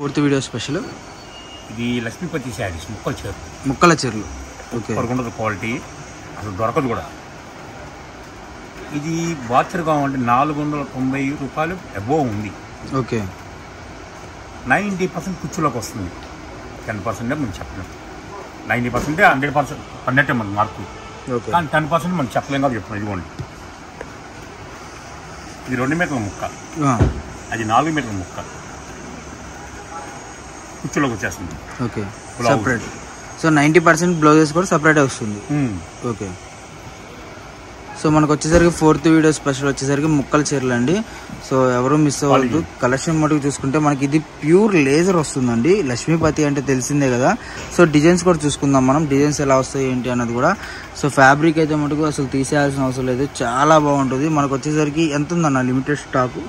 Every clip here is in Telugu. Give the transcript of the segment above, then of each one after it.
పూర్తి వీడియో స్పెషల్ ఇది లక్ష్మీపతి శారీస్ ముక్కల చీరలు. ఓకే, ఉండదు క్వాలిటీ అసలు దొరకదు కూడా. ఇది బాచర్ కావాలంటే 490 రూపాయలు అబోవ్ ఉంది. ఓకే, 90% కుచ్చులోకి వస్తుంది. 10% మనం చెప్పలేం. 90% 100% అన్నట్టే మన మార్కు. కానీ 10% మనం చెప్పలేం కాబట్టి చెప్తున్నాం. ఇదిగోండి, ఇది 2 మీటర్ల ముక్క, అది 4 మీటర్ల ముక్క, కుచ్చులోకి వచ్చేస్తుంది. Okay, separate. సో 90% బ్లౌజెస్ కూడా సపరేట్ వస్తుంది. ఓకే, సో మనకు వచ్చేసరికి ఫోర్త్ వీడియో స్పెషల్ వచ్చేసరికి ముక్కల చీరలు అండి. సో ఎవరు మిస్ అవ్వద్దు. కలెక్షన్ మటుకు చూసుకుంటే మనకి ఇది ప్యూర్ లేజర్ వస్తుందండి. లక్ష్మీపతి అంటే తెలిసిందే కదా. సో డిజైన్స్ కూడా చూసుకుందాం మనం, డిజైన్స్ ఎలా వస్తాయి ఏంటి అన్నది కూడా. సో ఫ్యాబ్రిక్ అయితే మటుకు అసలు తీసేయాల్సిన అవసరం లేదు, చాలా బాగుంటుంది. మనకు వచ్చేసరికి ఎంత ఉందన్న లిమిటెడ్ స్టాక్?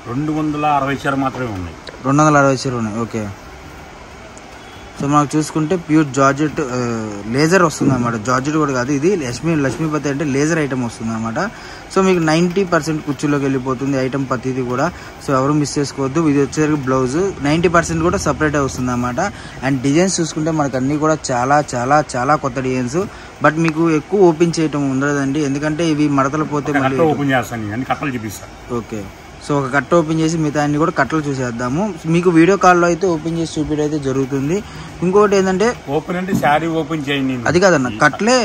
260 చీరలు మాత్రమే ఉన్నాయి. 260 చీరలు ఉన్నాయి. ఓకే, సో మనకు చూసుకుంటే ప్యూర్ జార్జెట్ లేజర్ వస్తుంది అనమాట. జార్జెట్ కూడా కాదు, ఇది లక్ష్మీపతి అంటే లేజర్ ఐటమ్ వస్తుంది అనమాట. సో మీకు 90% కుర్చీలోకి వెళ్ళిపోతుంది ఐటమ్ ప్రతిది కూడా. సో ఎవరు మిస్ చేసుకోవద్దు. ఇది వచ్చేసరికి బ్లౌజ్ 90% కూడా సపరేటే వస్తుంది అనమాట. అండ్ డిజైన్స్ చూసుకుంటే మనకు అన్ని కూడా చాలా చాలా చాలా కొత్త డిజైన్స్. బట్ మీకు ఎక్కువ ఓపెన్ చేయటం ఉండదండి, ఎందుకంటే ఇవి మడతలు పోతే ఓపెన్ చేస్తాను. ఓకే, సో ఒక కట్ట ఓపెన్ చేసి మిగతా అన్ని కూడా కట్టలు చూసేద్దాము. మీకు వీడియో కాల్లో అయితే ఓపెన్ చేసి చూపించడం అయితే జరుగుతుంది. ఇంకోటి ఏంటంటే ఓపెన్ అంటే శారీ ఓపెన్ చేయండి, అది కాదన్న కట్లే.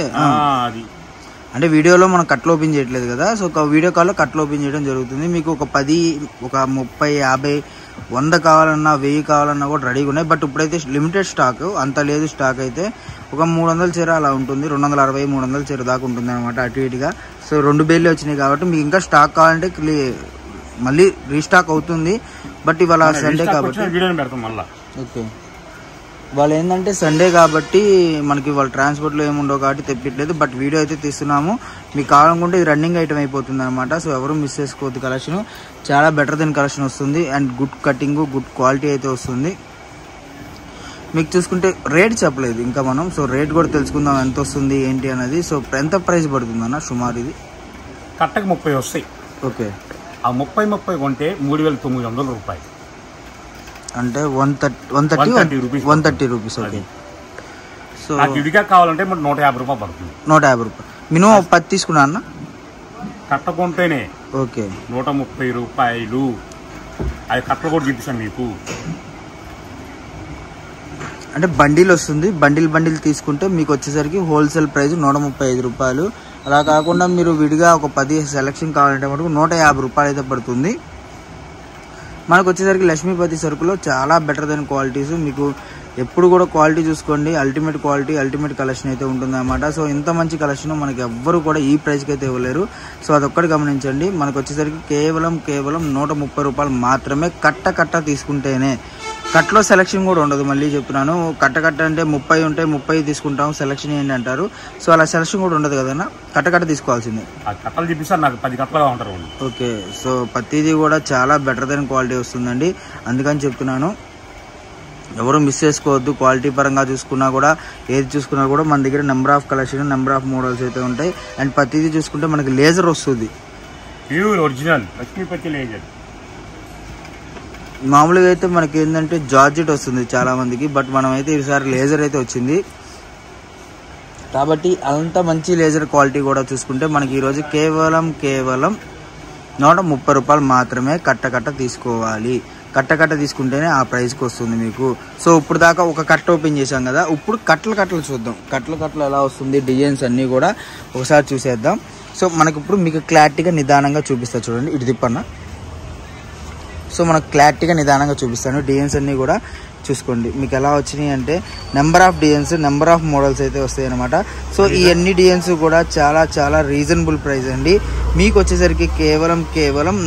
అంటే వీడియోలో మనం కట్టలు ఓపెన్ చేయట్లేదు కదా. సో ఒక వీడియో కాల్లో కట్టలు ఓపెన్ చేయడం జరుగుతుంది. మీకు ఒక 10, ఒక 30, 50, 100 కావాలన్నా 1000 కావాలన్నా కూడా రెడీగా ఉన్నాయి. బట్ ఇప్పుడైతే లిమిటెడ్ స్టాక్, అంత లేదు స్టాక్ అయితే. ఒక 300 చీర అలా ఉంటుంది, 260, 300 చీర దాకా ఉంటుంది అనమాట అటు ఇటుగా. సో 2 బేర్లు వచ్చినాయి కాబట్టి మీకు ఇంకా స్టాక్ కావాలంటే మళ్ళీ రీస్టాక్ అవుతుంది. బట్ ఇవాళ సండే కాబట్టి ఓకే, వాళ్ళు ఏంటంటే సండే కాబట్టి మనకి వాళ్ళ ట్రాన్స్పోర్ట్లో ఏముండవు కాబట్టి తెప్పించలేదు. బట్ వీడియో అయితే తీస్తున్నాము. మీకు కావాలనుకుంటే ఇది రన్నింగ్ ఐటమ్ అయిపోతుంది అనమాట. సో ఎవరు మిస్ చేసుకోవద్దు. కలెక్షన్ చాలా బెటర్ దెన్ కలెక్షన్ వస్తుంది. And good cutting, good quality అయితే వస్తుంది. మీకు చూసుకుంటే రేట్ చెప్పలేదు ఇంకా మనం. సో రేట్ కూడా తెలుసుకుందాం ఎంత వస్తుంది ఏంటి అనేది. సో ఎంత ప్రైస్ పడుతుంది అన్న సుమారు? ఇది కట్టకు 30 వస్తాయి. ఓకే, ఆ 30 కొంటే 3900 రూపాయలు, అంటే 130 రూపీస్. ఓకే, సో ఇదిగా కావాలంటే 150 రూపాయలు పడుతుంది. 150 రూపాయలు మినిమం 10 తీసుకున్నా అన్న కట్టకుంటేనే. ఓకే, 130 రూపాయలు. అది కట్టలు కూడా చూపిస్తాను మీకు. అంటే బండిల్ వస్తుంది. బండిల్ తీసుకుంటే మీకు వచ్చేసరికి హోల్సేల్ ప్రైస్ 135 రూపాయలు. అలా కాకుండా మీరు విడిగా ఒక 10 సెలెక్షన్ కావాలంటే మటుకు 150 రూపాయలు అయితే పడుతుంది. మనకు వచ్చేసరికి లక్ష్మీపతి సరుకులో చాలా బెటర్ దెన్ క్వాలిటీస్. మీకు ఎప్పుడు కూడా క్వాలిటీ చూసుకోండి, అల్టిమేట్ క్వాలిటీ, అల్టిమేట్ కలెక్షన్ అయితే ఉంటుంది అన్నమాట. సో ఇంత మంచి కలెక్షన్ మనకి ఎవ్వరు కూడా ఈ ప్రైస్కి అయితే ఇవ్వలేరు. సో అదొక్కటి గమనించండి. మనకు వచ్చేసరికి కేవలం 130 రూపాయలు మాత్రమే. కట్ట తీసుకుంటేనే. కట్టలో సెలెక్షన్ కూడా ఉండదు, మళ్ళీ చెప్తున్నాను. కట్ట అంటే 30 ఉంటాయి, 30 తీసుకుంటాం, సెలెక్షన్ ఏంటి అంటారు. సో అలా సెలెక్షన్ కూడా ఉండదు కదన్నా, కట్ట తీసుకోవాల్సిందే. ఓకే, సో ప్రతిదీ కూడా చాలా బెటర్ దెన్ క్వాలిటీ వస్తుందండి, అందుకని చెప్తున్నాను. ఎవరు మిస్ చేసుకోవద్దు. క్వాలిటీ పరంగా చూసుకున్నా కూడా, ఏది చూసుకున్నా కూడా మన దగ్గర number of collection, number of models అయితే ఉంటాయి. అండ్ ప్రతిదీ చూసుకుంటే మనకి లేజర్ వస్తుంది, ప్యూర్ ఒరిజినల్ లక్ష్మీపతి లేజర్. మామూలుగా అయితే మనకి ఏంటంటే జార్జెట్ వస్తుంది చాలా మందికి, బట్ మనం అయితే ఈసారి లేజర్ అయితే వచ్చింది కాబట్టి అంత మంచి లేజర్ క్వాలిటీ కూడా చూసుకుంటే మనకి ఈరోజు కేవలం 130 రూపాయలు మాత్రమే. కట్ట తీసుకోవాలి. కట్ట తీసుకుంటేనే ఆ ప్రైస్కి వస్తుంది మీకు. సో ఇప్పుడు దాకా ఒక కట్ట ఓపెన్ చేసాం కదా, ఇప్పుడు కట్టలు చూద్దాం. కట్టలు ఎలా వస్తుంది, డిజైన్స్ అన్నీ కూడా ఒకసారి చూసేద్దాం. సో మనకి ఇప్పుడు మీకు క్లారిటీగా నిదానంగా చూపిస్తా చూడండి. ఇటు తిప్పన్న. సో మనకు క్లారిటీగా నిదానంగా చూపిస్తాను. డిజైన్స్ అన్నీ కూడా చూసుకోండి. మీకు ఎలా వచ్చినాయి అంటే number of designs, number of models అయితే వస్తాయి అనమాట. సో ఈ అన్ని డిజైన్స్ కూడా చాలా చాలా రీజనబుల్ ప్రైస్ అండి. మీకు వచ్చేసరికి కేవలం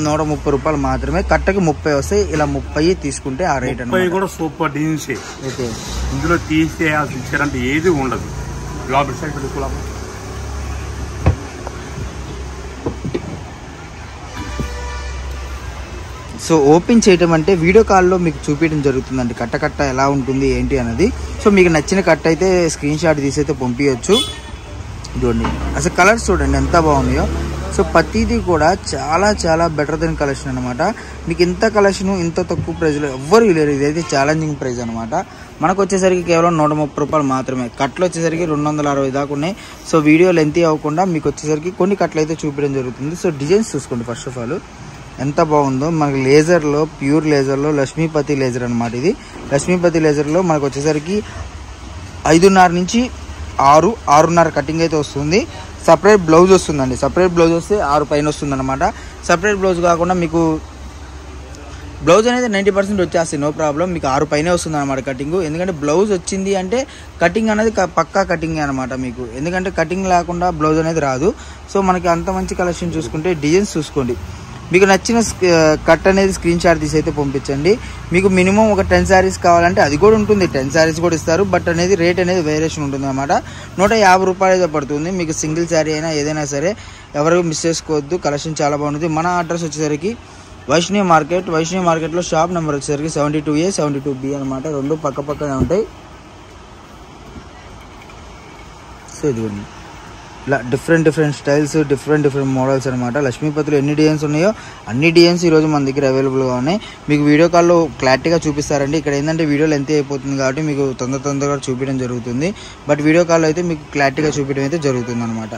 130 రూపాయలు మాత్రమే. కట్టకి 30 వస్తాయి. ఇలా 30 తీసుకుంటే ఆ రేట్ అనేది కూడా సూపర్ డిజైన్స్. ఓకే, ఇందులో తీసేయాల్సి ఏది ఉండదు. సో ఓపెన్ చేయటం అంటే వీడియో కాల్లో మీకు చూపించడం జరుగుతుందండి, కట్ట ఎలా ఉంటుంది ఏంటి అనేది. సో మీకు నచ్చిన కట్ట అయితే స్క్రీన్ షాట్ తీసి అయితే పంపించవచ్చు. చూడండి అసలు కలర్స్ చూడండి ఎంత బాగున్నాయో. సో ప్రతిదీ కూడా చాలా చాలా బెటర్ దెన్ కలెక్షన్ అనమాట. మీకు ఇంత కలెక్షన్ ఇంత తక్కువ ప్రైస్లో ఎవ్వరు లేరు. ఇదైతే ఛాలెంజింగ్ ప్రైస్ అనమాట. మనకు వచ్చేసరికి కేవలం 130 రూపాయలు మాత్రమే. కట్లు వచ్చేసరికి 260 దాకా ఉన్నాయి. సో వీడియో లెంతీ అవ్వకుండా మీకు వచ్చేసరికి కొన్ని కట్లు అయితే చూపించడం జరుగుతుంది. సో డిజైన్స్ చూసుకోండి. ఫస్ట్ ఆఫ్ ఆల్ ఎంత బాగుందో మనకి లేజర్లో, ప్యూర్ లేజర్లో లక్ష్మీపతి లేజర్ అనమాట. ఇది లక్ష్మీపతి లేజర్లో మనకు వచ్చేసరికి 5:30 నుంచి 6:30 కటింగ్ అయితే వస్తుంది. సపరేట్ బ్లౌజ్ వస్తుందండి. సపరేట్ బ్లౌజ్ వస్తే 6 పైన వస్తుంది అనమాట. సపరేట్ బ్లౌజ్ కాకుండా మీకు బ్లౌజ్ అనేది 90% వచ్చేస్తుంది, నో ప్రాబ్లం. మీకు 6 పైనే వస్తుంది అనమాట కటింగ్. ఎందుకంటే బ్లౌజ్ వచ్చింది అంటే కటింగ్ అనేది పక్కా కటింగ్ అనమాట మీకు. ఎందుకంటే కటింగ్ లేకుండా బ్లౌజ్ అనేది రాదు. సో మనకి అంత మంచి కలెక్షన్ చూసుకుంటే డిజైన్స్ చూసుకోండి. మీకు నచ్చిన కట్ అనేది స్క్రీన్ షాట్ తీసి అయితే పంపించండి. మీకు మినిమం ఒక 10 శారీస్ కావాలంటే అది కూడా ఉంటుంది. 10 శారీస్ కూడా ఇస్తారు. బట్ అనేది రేట్ అనేది వేరియేషన్ ఉంటుంది అనమాట. 150 రూపాయలు అయితే పడుతుంది. మీకు సింగిల్ శారీ అయినా ఏదైనా సరే ఎవరు మిస్ చేసుకోవద్దు. కలెక్షన్ చాలా బాగుంటుంది. మన అడ్రస్ వచ్చేసరికి వైష్ణవి మార్కెట్. వైష్ణవి మార్కెట్లో షాప్ నెంబర్ వచ్చేసరికి 72A 72B అనమాట. రెండు పక్క పక్కనే ఉంటాయి. సో ఇదిగోండి ఇలా డిఫరెంట్ స్టైల్స్, డిఫరెంట్ మోడల్స్ అనమాట. లక్ష్మీపతిలో ఎన్ని డిజైన్స్ ఉన్నాయో అన్ని డిజైన్స్ ఈరోజు మన దగ్గర అవైలబుల్గా ఉన్నాయి. మీకు వీడియో కాల్లో క్లారిటీగా చూపిస్తారండి. ఇక్కడ ఏంటంటే వీడియోలో ఎంత అయిపోతుంది కాబట్టి మీకు తొందరగా చూపించడం జరుగుతుంది. బట్ వీడియో కాల్లో అయితే మీకు క్లారిటీగా చూపించడం అయితే జరుగుతుంది అనమాట.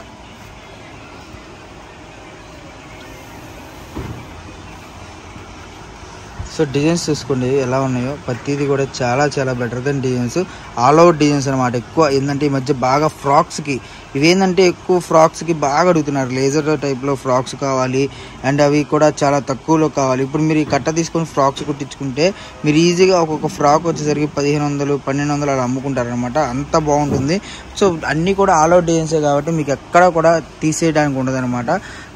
సో డిజైన్స్ చూసుకోండి ఎలా ఉన్నాయో. ప్రతిదీ కూడా చాలా చాలా better than designs. All out designs అనమాట. ఎక్కువ ఏంటంటే ఈ మధ్య బాగా ఫ్రాక్స్కి ఇవేంటంటే ఎక్కువ ఫ్రాక్స్కి బాగా అడుగుతున్నారు. లేజర్ టైప్లో ఫ్రాక్స్ కావాలి అండ్ అవి కూడా చాలా తక్కువలో కావాలి. ఇప్పుడు మీరు ఈ కట్ట తీసుకొని ఫ్రాక్స్ కుట్టించుకుంటే మీరు ఈజీగా ఒక్కొక్క ఫ్రాక్ వచ్చేసరికి 1500 1200 అలా అమ్ముకుంటారనమాట. అంత బాగుంటుంది. సో అన్నీ కూడా ఆల్ అవుట్ డిజైన్సే కాబట్టి మీకు ఎక్కడ కూడా తీసేయడానికి ఉండదు అనమాట.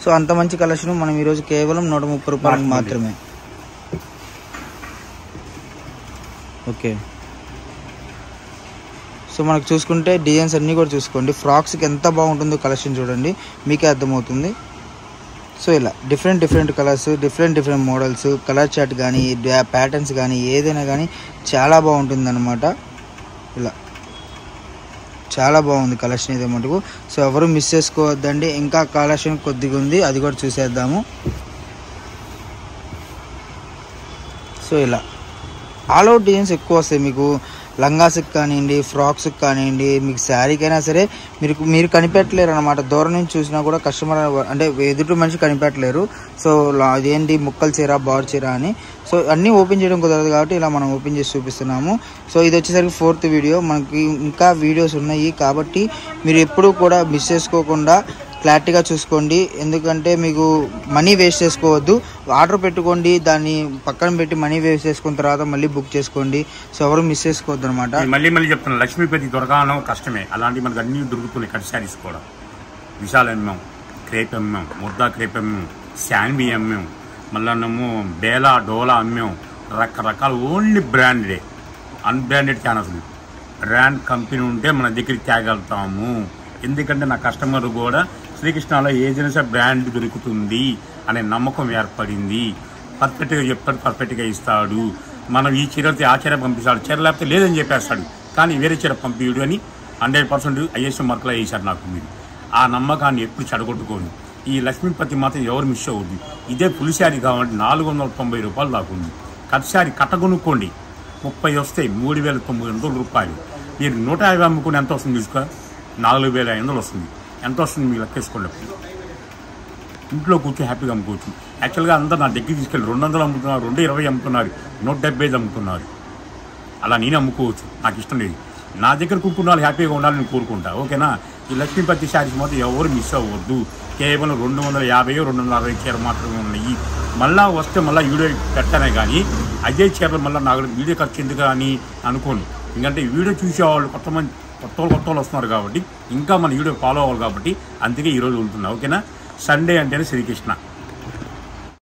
సో అంత మంచి కలెక్షన్ మనం ఈరోజు కేవలం 130 రూపాయలకు మాత్రమే. ఓకే, సో మనకు చూసుకుంటే డిజైన్స్ అన్నీ కూడా చూసుకోండి. ఫ్రాక్స్కి ఎంత బాగుంటుందో కలెక్షన్ చూడండి, మీకే అర్థమవుతుంది. సో ఇలా different colours, different models, colour chart కానీ ప్యాటర్న్స్ కానీ ఏదైనా కానీ చాలా బాగుంటుంది అనమాట. ఇలా చాలా బాగుంది కలెక్షన్ అయితే మటుకు. సో ఎవరు మిస్ చేసుకోవద్దండి. ఇంకా కలెక్షన్ కొద్దిగా ఉంది, అది కూడా చూసేద్దాము. సో ఇలా ఆల్ అవుట్ డిజైన్స్ ఎక్కువ వస్తాయి మీకు. లంగాస్కి కానివ్వండి, ఫ్రాక్స్కి కానివ్వండి, మీకు శారీకైనా సరే మీరు కనిపెట్టలేరు అనమాట. దూరం నుంచి చూసినా కూడా కస్టమర్ అంటే ఎదుటి మనిషి కనిపెట్టలేరు. సో అదేంటి ముక్కలు చీర, బార్ చీర అని. సో అన్నీ ఓపెన్ చేయడం కుదరదు కాబట్టి ఇలా మనం ఓపెన్ చేసి చూపిస్తున్నాము. సో ఇది వచ్చేసరికి 4th వీడియో. మనకి ఇంకా వీడియోస్ ఉన్నాయి కాబట్టి మీరు ఎప్పుడూ కూడా మిస్ చేసుకోకుండా క్లారిటీగా చూసుకోండి. ఎందుకంటే మీకు మనీ వేస్ట్ చేసుకోవద్దు. ఆర్డర్ పెట్టుకోండి, దాన్ని పక్కన పెట్టి మనీ వేస్ట్ చేసుకున్న తర్వాత మళ్ళీ బుక్ చేసుకోండి. సో ఎవరు మిస్ చేసుకోవద్దు అనమాట. మళ్ళీ చెప్తున్నాను, లక్ష్మీపతి దొరకడం కష్టమే. అలాంటి మనకు అన్ని దొరుకుతున్నాయి. కట్ శారీస్ కూడా విశాల్ అమ్మాం, క్రేప్ అమ్మాం, ముద్దా క్రేప్ అమ్మాం, శాన్వి అమ్మాం, మళ్ళీ బేలా డోలా అమ్మాం. రకరకాల ఓన్లీ బ్రాండెడే, అన్బ్రాండెడ్ ఛానల్స్. బ్రాండ్ కంపెనీ ఉంటే మన దగ్గరికి తేగలుగుతాము. ఎందుకంటే నా కస్టమర్ కూడా శ్రీకృష్ణలో ఏజెన్సీ బ్రాండ్ దొరుకుతుంది అనే నమ్మకం ఏర్పడింది. పర్ఫెక్ట్గా చెప్తాడు, పర్ఫెక్ట్గా ఇస్తాడు. మనం ఈ చీరతో ఆ చీర పంపిస్తాడు, చీర లేకపోతే లేదని చెప్పేస్తాడు. కానీ వేరే చీర పంపిడు అని 100% ఐఎస్ఎం మార్కులో వేశారు నాకు. మీరు ఆ నమ్మకాన్ని ఎప్పుడు చెడగొట్టుకోండి. ఈ లక్ష్మీపతి మాత్రం ఎవరు మిస్ అవ్వద్దు. ఇదే పులి శారీ కావాలంటే 490 రూపాయలు దాకా ఉంది. కట్ శారీ కట్ట కొనుక్కోండి, 30 వస్తాయి, 3900 రూపాయలు. మీరు 150 అమ్ముకుని ఎంత వస్తుంది చూసుకో, 4500 వస్తుంది. ఎంత వస్తుంది మీకు లెక్కేసుకోండి. ఇంట్లో కూర్చొని హ్యాపీగా అమ్ముకోవచ్చు. యాక్చువల్గా అందరూ నా దగ్గర తీసుకెళ్ళి 200 అమ్ముతున్నారు, 220 అమ్ముతున్నారు, 175 అమ్ముతున్నారు. అలా నేను అమ్ముకోవచ్చు, నాకు ఇష్టం లేదు. నా దగ్గర కూర్చున్న వాళ్ళు హ్యాపీగా ఉండాలని కోరుకుంటా. ఓకేనా? ఈ లక్ష్మీపతి శారీస్ మాత్రం ఎవరు మిస్ అవ్వద్దు. కేవలం 250 260 చీర మాత్రమే ఉన్నాయి. మళ్ళీ వస్తే మళ్ళీ వీడియో పెట్టానే కానీ అదే చీరలు మళ్ళీ నాకు వీడియో ఖర్చు ఎందుకు అని అనుకోండి. ఎందుకంటే వీడియో చూసేవాళ్ళు కొత్త వాళ్ళు వస్తున్నారు కాబట్టి ఇంకా మన వీడియో ఫాలో అవ్వాలి కాబట్టి అందుకే ఈరోజు ఉంటున్నా. ఓకేనా? సండే అంటేనే శ్రీకృష్ణ.